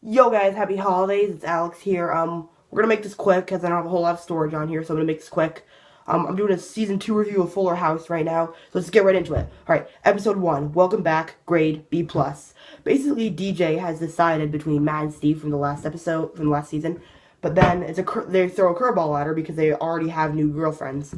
Yo guys, happy holidays. It's Alex here. We're gonna make this quick because I don't have a whole lot of storage on here, so I'm gonna make this quick. I'm doing a season 2 review of Fuller House right now, so let's get right into it. Alright, episode 1, welcome back, grade B+. Basically, DJ has decided between Matt and Steve from the last episode, from the last season, but then they throw a curveball at her because they already have new girlfriends.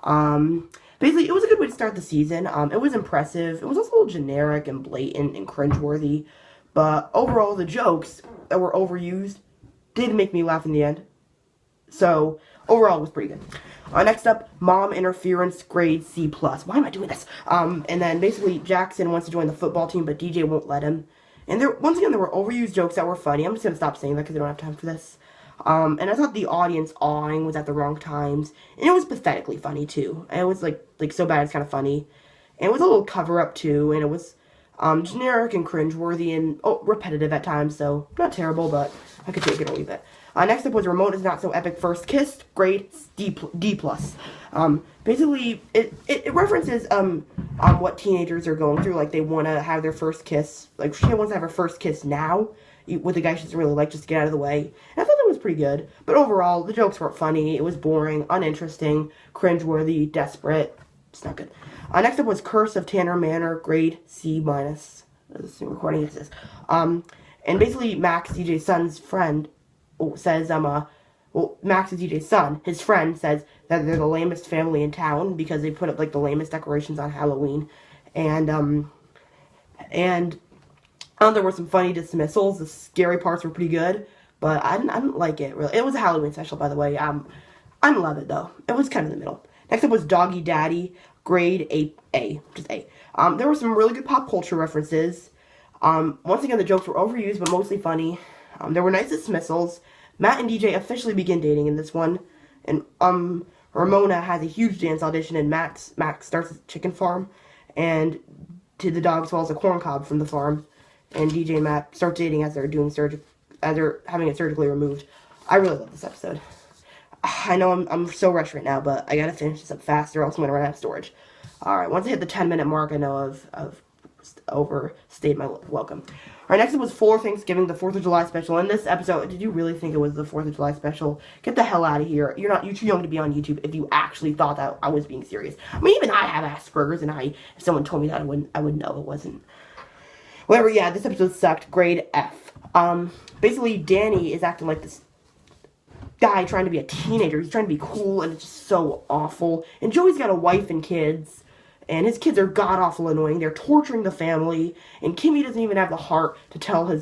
Basically, it was a good way to start the season. It was impressive. It was also a little generic and blatant and cringeworthy. But overall, the jokes that were overused did make me laugh in the end. So, overall, it was pretty good. Next up, mom interference, grade C+. Why am I doing this? And then basically, Jackson wants to join the football team, but DJ won't let him. And once again, there were overused jokes that were funny. I'm just going to stop saying that because I don't have time for this. And I thought the audience awing was at the wrong times. And it was pathetically funny, too. And it was, like so bad it's kind of funny. And it was a little cover-up, too. And it was generic and cringeworthy and repetitive at times, so not terrible, but I could take it or leave it. Next up was Ramona's Not So Epic First Kiss, grade D+. Basically, it references what teenagers are going through, like they want to have their first kiss, like she wants to have her first kiss now, with a guy she doesn't really like, just to get out of the way. And I thought that was pretty good, but overall, the jokes weren't funny, it was boring, uninteresting, cringeworthy, desperate. It's not good. Next up was Curse of Tanner Manor, grade C-. This is recording it says. And basically Max, DJ's son's friend, says, Max is DJ's son, his friend says that they're the lamest family in town because they put up, like, the lamest decorations on Halloween. And there were some funny dismissals. The scary parts were pretty good, but I didn't like it, really. It was a Halloween special, by the way. I didn't love it, though. It was kind of in the middle. Next up was Doggy Daddy, grade A, just A. There were some really good pop culture references. Once again, the jokes were overused, but mostly funny. There were nice dismissals. Matt and DJ officially begin dating in this one. And, Ramona has a huge dance audition, and Max starts a chicken farm. And to the dog swallows a corn cob from the farm. And DJ and Matt start dating as they're having it surgically removed. I really love this episode. I know I'm so rushed right now, but I gotta finish this up faster, else I'm gonna run out of storage. Alright, once I hit the 10-minute mark, I know I've overstayed my welcome. Alright, next up was Fuller Thanksgiving, the 4th of July special. In this episode, did you really think it was the 4th of July special? Get the hell out of here. You're too young to be on YouTube if you actually thought that I was being serious. I mean, even I have Asperger's, and if someone told me that, I would know it wasn't. Whatever, yeah, this episode sucked. Grade F. Basically, Danny is acting like this guy trying to be a teenager. He's trying to be cool, and it's just so awful. And Joey's got a wife and kids, and his kids are god-awful annoying. They're torturing the family, and Kimmy doesn't even have the heart to tell him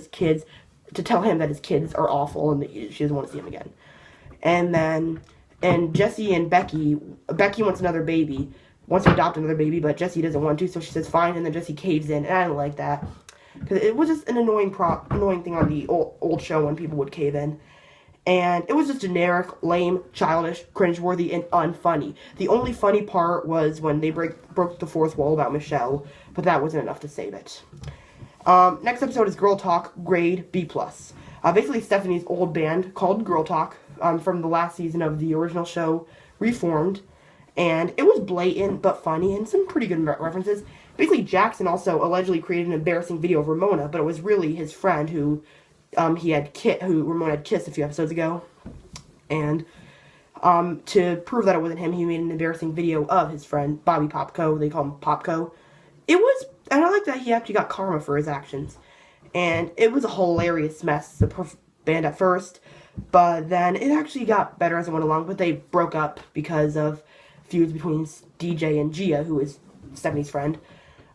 that his kids are awful and that she doesn't want to see him again. And Jesse and Becky wants another baby, wants to adopt another baby, but Jesse doesn't want to, so she says fine, and then Jesse caves in, and I don't like that. Because it was just an annoying thing on the old show when people would cave in. And it was just generic, lame, childish, cringeworthy, and unfunny. The only funny part was when they broke the fourth wall about Michelle, but that wasn't enough to save it. Next episode is Girl Talk, grade B+. Basically, Stephanie's old band called Girl Talk, from the last season of the original show, reformed. And it was blatant, but funny, and some pretty good references. Basically, Jackson also allegedly created an embarrassing video of Ramona, but it was really his friend who Ramona had kissed a few episodes ago. And to prove that it wasn't him, he made an embarrassing video of his friend, Bobby Popko. They call him Popko. And I like that he actually got karma for his actions. And it was a hilarious mess, the band at first. But then it actually got better as it went along, but they broke up because of feuds between DJ and Gia, who is Stephanie's friend.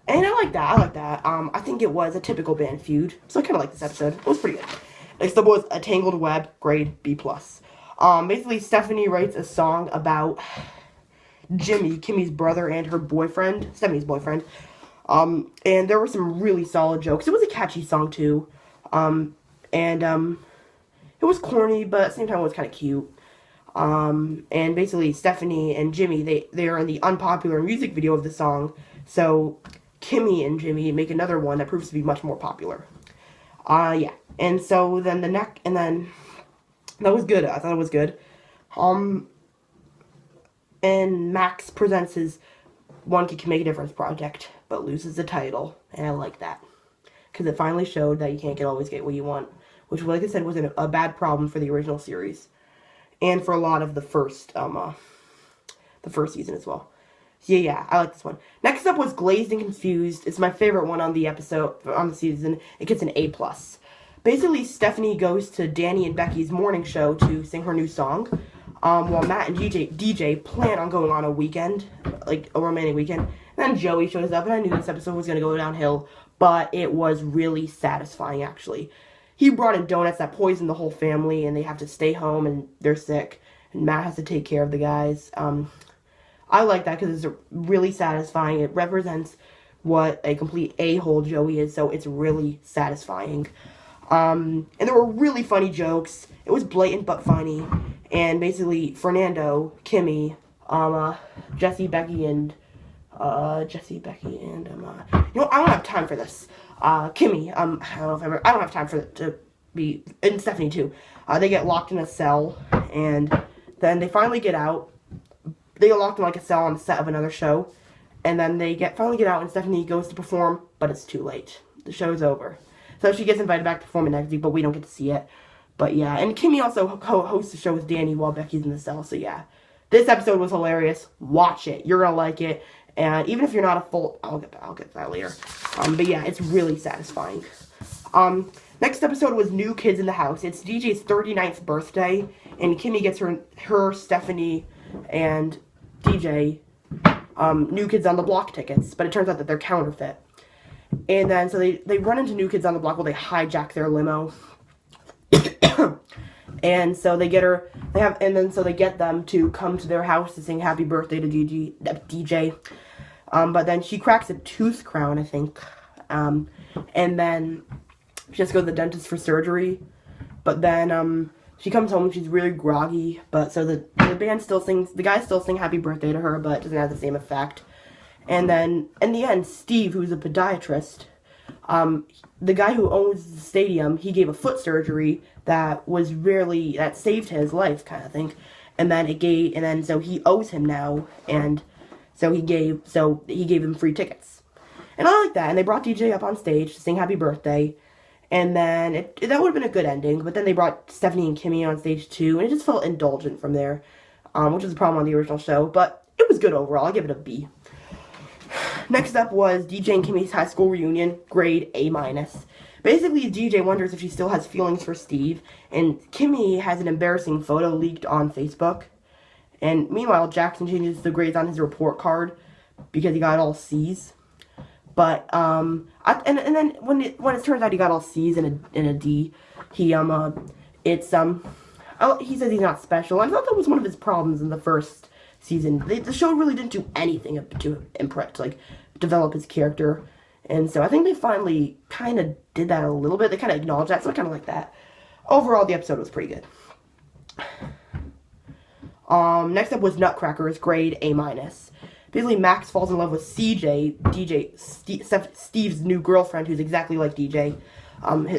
And I like that. I think it was a typical band feud, so I kind of like this episode. It was pretty good. Next up was A Tangled Web, grade B+. Basically, Stephanie writes a song about Jimmy, Kimmy's brother, and her boyfriend, Stephanie's boyfriend. And there were some really solid jokes. It was a catchy song, too. It was corny, but at the same time, it was kind of cute. And basically, Stephanie and Jimmy, they're in the unpopular music video of the song, so Kimmy and Jimmy make another one that proves to be much more popular. Yeah. And so then that was good. I thought it was good. And Max presents his One Kid Can Make a Difference project, but loses the title, and I like that. Because it finally showed that you can't always get what you want which, like I said, was a bad problem for the original series, and for a lot of the first season as well. So yeah, I like this one. Next up was Glazed and Confused. It's my favorite one on the season. It gets an A+. Basically, Stephanie goes to Danny and Becky's morning show to sing her new song, while Matt and DJ plan on going on a weekend, like a romantic weekend. And then Joey shows up, and I knew this episode was going to go downhill, but it was really satisfying, actually. He brought in donuts that poisoned the whole family, and they have to stay home, and they're sick, and Matt has to take care of the guys. I like that because it's really satisfying. It represents what a complete a-hole Joey is, so it's really satisfying. And there were really funny jokes. It was blatant but funny. And basically, Fernando, Kimmy, Jesse, Becky, and I don't have time for this. Kimmy, I don't have time for it to be, and Stephanie too. They get locked in a cell, and then they finally get out. They get locked in like a cell on the set of another show, and then they finally get out, and Stephanie goes to perform, but it's too late. The show's over. So she gets invited back to perform next week, but we don't get to see it. But yeah, and Kimmy also hosts the show with Danny while Becky's in the cell, so yeah. This episode was hilarious. Watch it. You're gonna like it. And even if you're not a full... I'll get to that later. But yeah, it's really satisfying. Next episode was New Kids in the House. It's DJ's 39th birthday, and Kimmy gets her Stephanie, and DJ New Kids on the Block tickets, but it turns out that they're counterfeit. And then so they run into New Kids on the Block while they hijack their limo. And so they get them to come to their house to sing happy birthday to DJ. But then she cracks a tooth crown, I think. And then she has to go to the dentist for surgery. But then she comes home and she's really groggy. But so the band still sings, the guys still sing happy birthday to her, but it doesn't have the same effect. And then in the end, Steve, who's a podiatrist, the guy who owns the stadium, he gave a foot surgery that saved his life, kind of thing. So he owes him now, and so he gave him free tickets. And I like that. And they brought DJ up on stage to sing happy birthday. And then that would have been a good ending, but then they brought Stephanie and Kimmy on stage too, and it just felt indulgent from there, which was a problem on the original show, but it was good overall. I'll give it a B. Next up was DJ and Kimmy's high school reunion, grade A-. Basically, DJ wonders if she still has feelings for Steve, and Kimmy has an embarrassing photo leaked on Facebook. And meanwhile, Jackson changes the grades on his report card because he got all C's. But and then when it turns out he got all C's and a D, he says he's not special. I thought that was one of his problems in the first season. The show really didn't do anything to develop his character. And so I think they finally kind of did that a little bit. They kind of acknowledged that, so I kind of like that. Overall, the episode was pretty good. Next up was Nutcrakers, grade A-. Basically, Max falls in love with Steve's new girlfriend, who's exactly like DJ,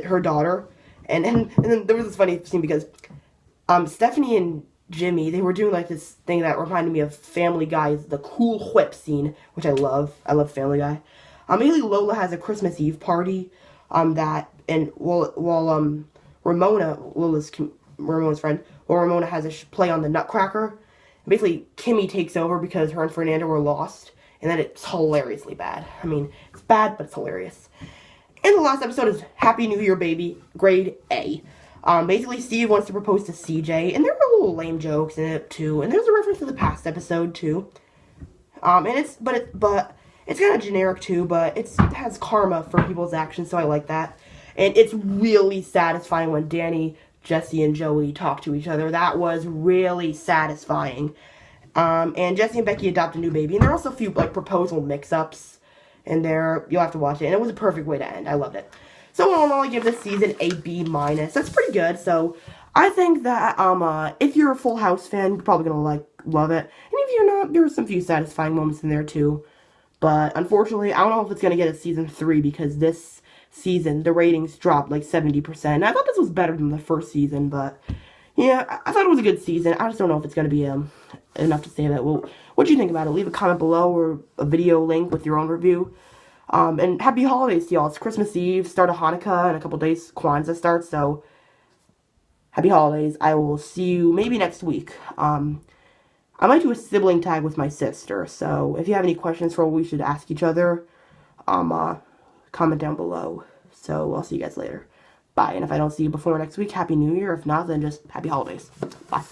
her daughter. And then there was this funny scene because Stephanie and Jimmy, they were doing like this thing that reminded me of Family Guy's The Cool Whip scene, which I love. I love Family Guy. Basically, Lola has a Christmas Eve party, while Ramona, Ramona's friend, Ramona has a play on the Nutcracker. Basically, Kimmy takes over because her and Fernando were lost, and then it's hilariously bad. I mean, it's bad, but it's hilarious. And the last episode is Happy New Year, Baby, grade A. Basically, Steve wants to propose to CJ, and there were little lame jokes in it too, and there's a reference to the past episode too. And it's kind of generic too, but it has karma for people's actions, so I like that. And it's really satisfying when Danny, Jesse, and Joey talk to each other. That was really satisfying. And Jesse and Becky adopt a new baby, and there are also a few proposal mix-ups in there. You'll have to watch it, and it was a perfect way to end. I loved it. So all in all, I give this season a B-. That's pretty good. So I think that if you're a Full House fan, you're probably gonna love it. And if you're not, there are some few satisfying moments in there too. But unfortunately, I don't know if it's gonna get a season 3 because this season the ratings dropped like 70%. And I thought this was better than the first season, but yeah, I thought it was a good season. I just don't know if it's gonna be enough to say that. Well, what do you think about it? Leave a comment below or a video link with your own review. And happy holidays to y'all. It's Christmas Eve, start of Hanukkah, in a couple days Kwanzaa starts, so happy holidays. I will see you maybe next week. I might do a sibling tag with my sister, so if you have any questions for what we should ask each other, comment down below. So I'll see you guys later. Bye, and if I don't see you before next week, Happy New Year. If not, then just Happy Holidays. Bye.